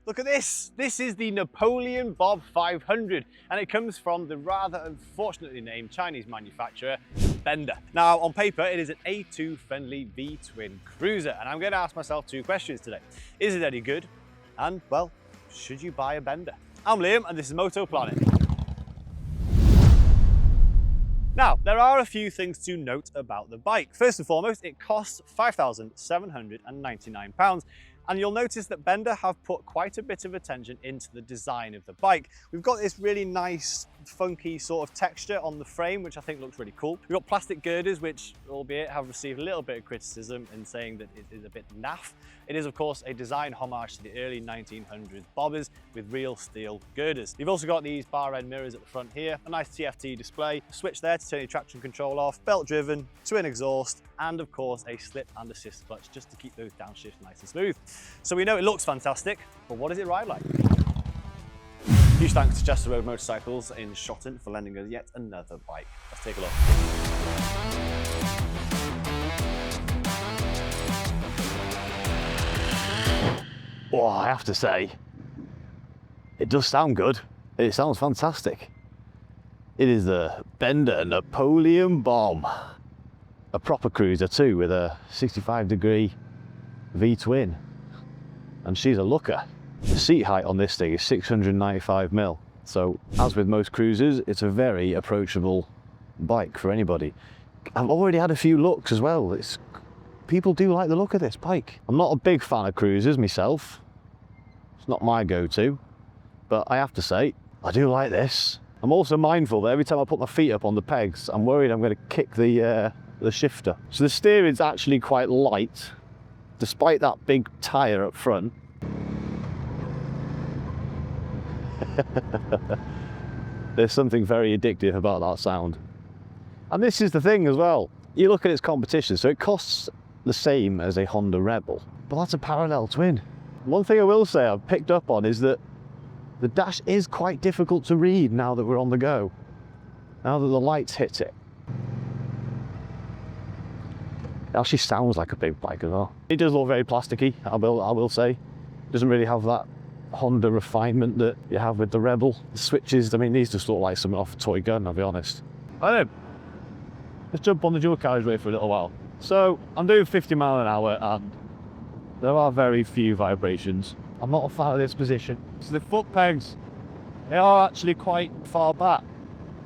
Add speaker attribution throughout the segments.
Speaker 1: Look at this. This is the Napoleonbob 500, and it comes from the rather unfortunately named Chinese manufacturer, Benda. Now, on paper, it is an A2-friendly V-twin cruiser, and I'm going to ask myself two questions today. Is it any good? And, well, should you buy a Benda? I'm Liam, and this is Moto Planet. Now, there are a few things to note about the bike. First and foremost, it costs £5,799. And you'll notice that Benda have put quite a bit of attention into the design of the bike. We've got this really nice, funky sort of texture on the frame, which I think looks really cool. We've got plastic girders, which, albeit, have received a little bit of criticism in saying that it is a bit naff. It is, of course, a design homage to the early 1900s bobbers with real steel girders. You've also got these bar end mirrors at the front here, a nice TFT display, a switch there to turn your traction control off, belt driven, twin exhaust, and of course a slip and assist clutch just to keep those downshifts nice and smooth. So we know it looks fantastic, but what does it ride like? Huge thanks to Chester Road Motorcycles in Shotton for lending us yet another bike. Let's take a look. Oh, I have to say, it does sound good. It sounds fantastic. It is the Benda Napoleonbob. A proper cruiser too, with a 65-degree V-twin. And she's a looker. The seat height on this thing is 695mm. So, as with most cruisers, it's a very approachable bike for anybody. I've already had a few looks as well. People do like the look of this bike. I'm not a big fan of cruisers myself. It's not my go-to. But I have to say, I do like this. I'm also mindful that every time I put my feet up on the pegs, I'm worried I'm going to kick the shifter. So the steering's actually quite light, despite that big tyre up front. There's something very addictive about that sound. And this is the thing as well. You look at its competition, so it costs the same as a Honda Rebel, but that's a parallel twin. One thing I will say I've picked up on is that the dash is quite difficult to read now that we're on the go, now that the lights hit it. It actually sounds like a big bike as well. It does look very plasticky, I will say. It doesn't really have that Honda refinement that you have with the Rebel. The switches, I mean, these just look like something off a toy gun, I'll be honest. I know. Let's jump on the dual carriageway for a little while. So, I'm doing 50 miles an hour and there are very few vibrations. I'm not a fan of this position. So the foot pegs, they are actually quite far back.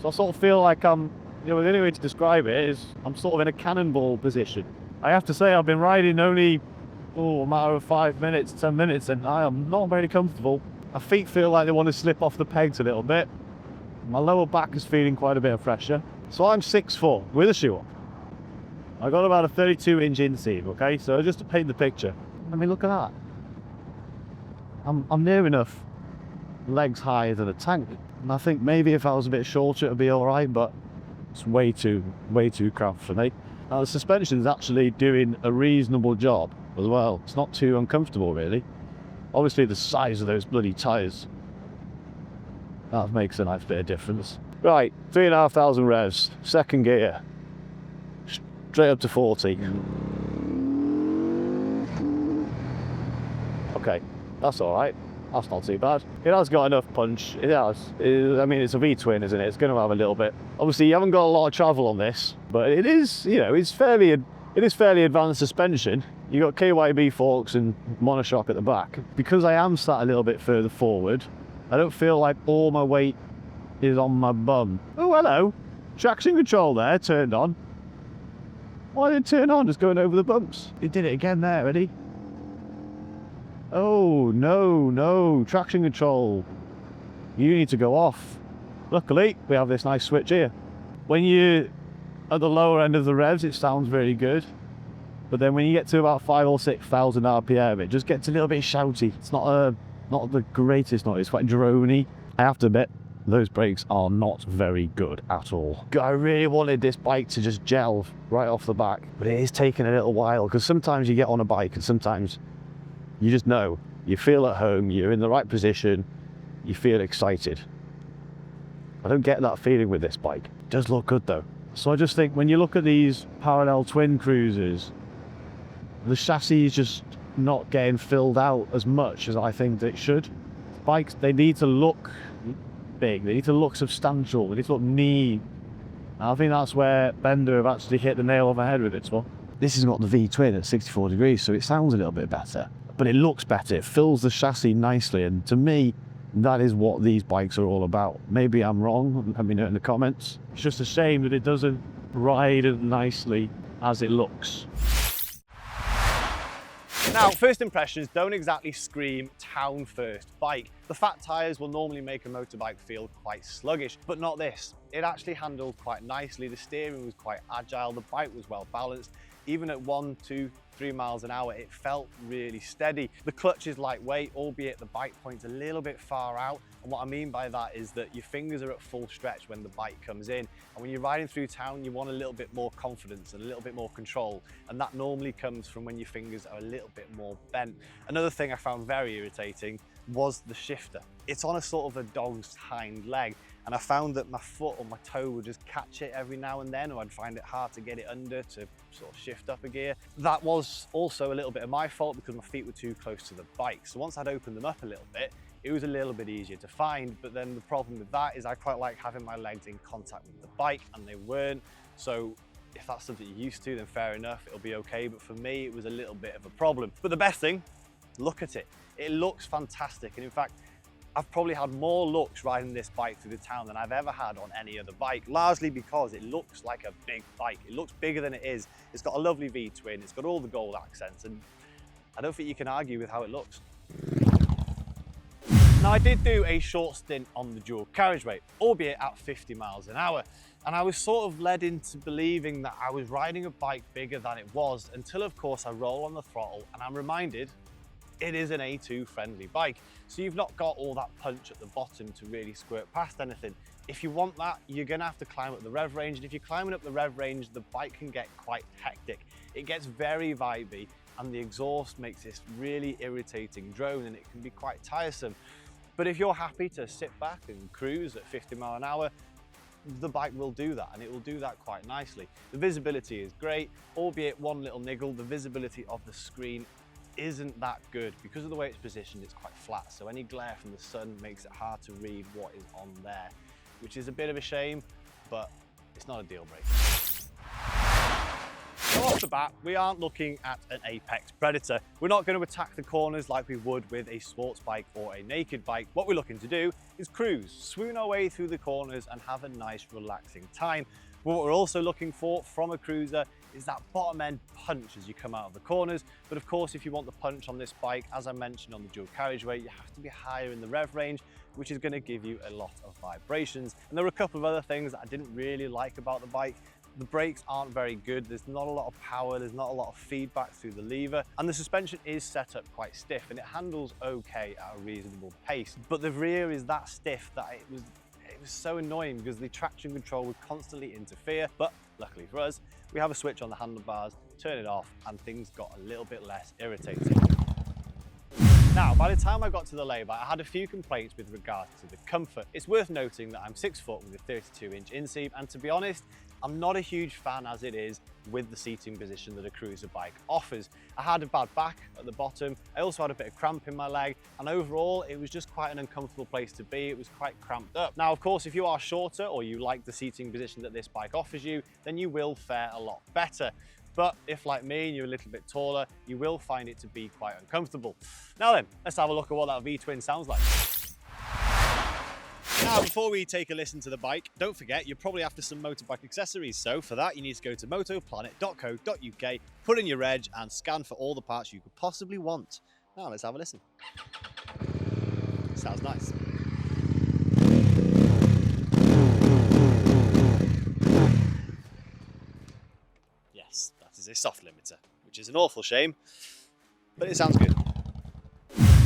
Speaker 1: So I sort of feel like the only way to describe it is I'm sort of in a cannonball position. I have to say I've been riding only a matter of 5 minutes, 10 minutes, and I am not very comfortable. My feet feel like they want to slip off the pegs a little bit. My lower back is feeling quite a bit of pressure. So I'm 6'4" with a shoe on. I got about a 32-inch inseam, okay? So just to paint the picture. I mean, look at that. I'm near enough legs higher than a tank. And I think maybe if I was a bit shorter it'd be all right, but it's way too cramped for me. Now the suspension's actually doing a reasonable job as well. It's not too uncomfortable really. Obviously the size of those bloody tyres, that makes a nice bit of difference. Right, 3,500 revs, second gear, straight up to 40. Okay, that's all right. That's not too bad. It has got enough punch. It has. I mean, it's a V-twin, isn't it? It's going to have a little bit. Obviously, you haven't got a lot of travel on this, but it is, it's fairly advanced suspension. You got KYB forks and monoshock at the back. Because I am sat a little bit further forward, I don't feel like all my weight is on my bum. Oh, hello. Traction control there, turned on. Why did it turn on? Just going over the bumps. It did it again there, ready? Oh, no, traction control. You need to go off. Luckily, we have this nice switch here. When you're at the lower end of the revs, it sounds very good. But then when you get to about 5,000 or 6,000 RPM, it just gets a little bit shouty. It's not the greatest noise, it's quite droney. I have to admit, those brakes are not very good at all. I really wanted this bike to just gel right off the back, but it is taking a little while, because sometimes you get on a bike and sometimes you just know, you feel at home, you're in the right position, you feel excited. I don't get that feeling with this bike. It does look good though. So I just think when you look at these parallel twin cruisers, the chassis is just not getting filled out as much as I think that it should. Bikes, they need to look big, they need to look substantial, they need to look neat. And I think that's where Benda have actually hit the nail on the head with this one. This has got the V-twin at 64 degrees, so it sounds a little bit better, but it looks better, it fills the chassis nicely, and to me, that is what these bikes are all about. Maybe I'm wrong, let me know in the comments. It's just a shame that it doesn't ride as nicely as it looks.
Speaker 2: Now, first impressions don't exactly scream town first bike. The fat tyres will normally make a motorbike feel quite sluggish, but not this. It actually handled quite nicely, the steering was quite agile, the bike was well balanced. Even at 1, 2, 3 miles an hour, it felt really steady. The clutch is lightweight, albeit the bike point's a little bit far out. And what I mean by that is that your fingers are at full stretch when the bike comes in. And when you're riding through town, you want a little bit more confidence and a little bit more control. And that normally comes from when your fingers are a little bit more bent. Another thing I found very irritating was the shifter. It's on a sort of a dog's hind leg. And I found that my foot or my toe would just catch it every now and then, or I'd find it hard to get it under to sort of shift up a gear. That was also a little bit of my fault because my feet were too close to the bike. So once I'd opened them up a little bit, it was a little bit easier to find. But then the problem with that is I quite like having my legs in contact with the bike, and they weren't. So if that's something you're used to, then fair enough, it'll be okay. But for me, it was a little bit of a problem. But the best thing, look at it. It looks fantastic. And in fact, I've probably had more looks riding this bike through the town than I've ever had on any other bike, largely because it looks like a big bike. It looks bigger than it is. It's got a lovely V-twin, it's got all the gold accents, and I don't think you can argue with how it looks. Now, I did do a short stint on the dual carriageway, albeit at 50 miles an hour, and I was sort of led into believing that I was riding a bike bigger than it was, until of course I roll on the throttle and I'm reminded it is an A2 friendly bike. So you've not got all that punch at the bottom to really squirt past anything. If you want that, you're gonna have to climb up the rev range. And if you're climbing up the rev range, the bike can get quite hectic. It gets very vibey, and the exhaust makes this really irritating drone, and it can be quite tiresome. But if you're happy to sit back and cruise at 50 mile an hour, the bike will do that, and it will do that quite nicely. The visibility is great, albeit one little niggle, the visibility of the screen isn't that good. Because of the way it's positioned, it's quite flat, so any glare from the sun makes it hard to read what is on there, which is a bit of a shame, but it's not a deal breaker. So off the bat, we aren't looking at an apex predator. We're not going to attack the corners like we would with a sports bike or a naked bike. What we're looking to do is cruise, swoon our way through the corners and have a nice relaxing time. What we're also looking for from a cruiser is that bottom end punch as you come out of the corners. But of course, if you want the punch on this bike, as I mentioned on the dual carriageway, you have to be higher in the rev range, which is going to give you a lot of vibrations. And there were a couple of other things that I didn't really like about the bike. The brakes aren't very good, there's not a lot of power, there's not a lot of feedback through the lever, and the suspension is set up quite stiff and it handles okay at a reasonable pace. But the rear is that stiff that it was so annoying because the traction control would constantly interfere. But luckily for us, we have a switch on the handlebars, turn it off, and things got a little bit less irritating. Now, by the time I got to the lay-by, I had a few complaints with regards to the comfort. It's worth noting that I'm 6 foot with a 32-inch inseam, and to be honest, I'm not a huge fan as it is with the seating position that a cruiser bike offers. I had a bad back at the bottom, I also had a bit of cramp in my leg, and overall it was just quite an uncomfortable place to be. It was quite cramped up. Now, of course, if you are shorter or you like the seating position that this bike offers you, then you will fare a lot better. But if, like me, and you're a little bit taller, you will find it to be quite uncomfortable. Now then, let's have a look at what that V-twin sounds like. Now, before we take a listen to the bike, don't forget you're probably after some motorbike accessories. So for that, you need to go to motoplanet.co.uk, put in your reg and scan for all the parts you could possibly want. Now let's have a listen. Sounds nice. Yes, that is a soft limiter, which is an awful shame, but it sounds good.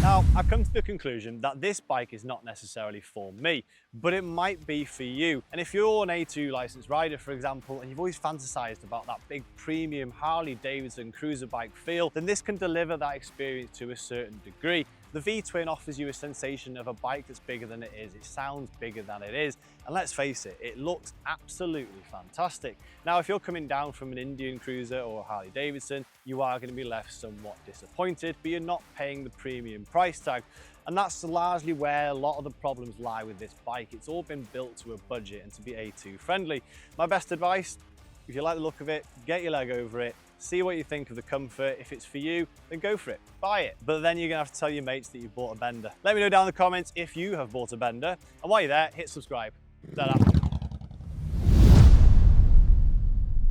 Speaker 2: Now, I've come to the conclusion that this bike is not necessarily for me, but it might be for you. And if you're an A2 licensed rider, for example, and you've always fantasized about that big premium Harley Davidson cruiser bike feel, then this can deliver that experience to a certain degree. The V-twin offers you a sensation of a bike that's bigger than it is. It sounds bigger than it is. And let's face it, it looks absolutely fantastic. Now, if you're coming down from an Indian Cruiser or a Harley Davidson, you are going to be left somewhat disappointed, but you're not paying the premium price tag. And that's largely where a lot of the problems lie with this bike. It's all been built to a budget and to be A2 friendly. My best advice, if you like the look of it, get your leg over it, see what you think of the comfort. If it's for you, then go for it, buy it. But then you're gonna have to tell your mates that you've bought a Benda. Let me know down in the comments if you have bought a Benda. And while you're there, hit subscribe. Ta-da.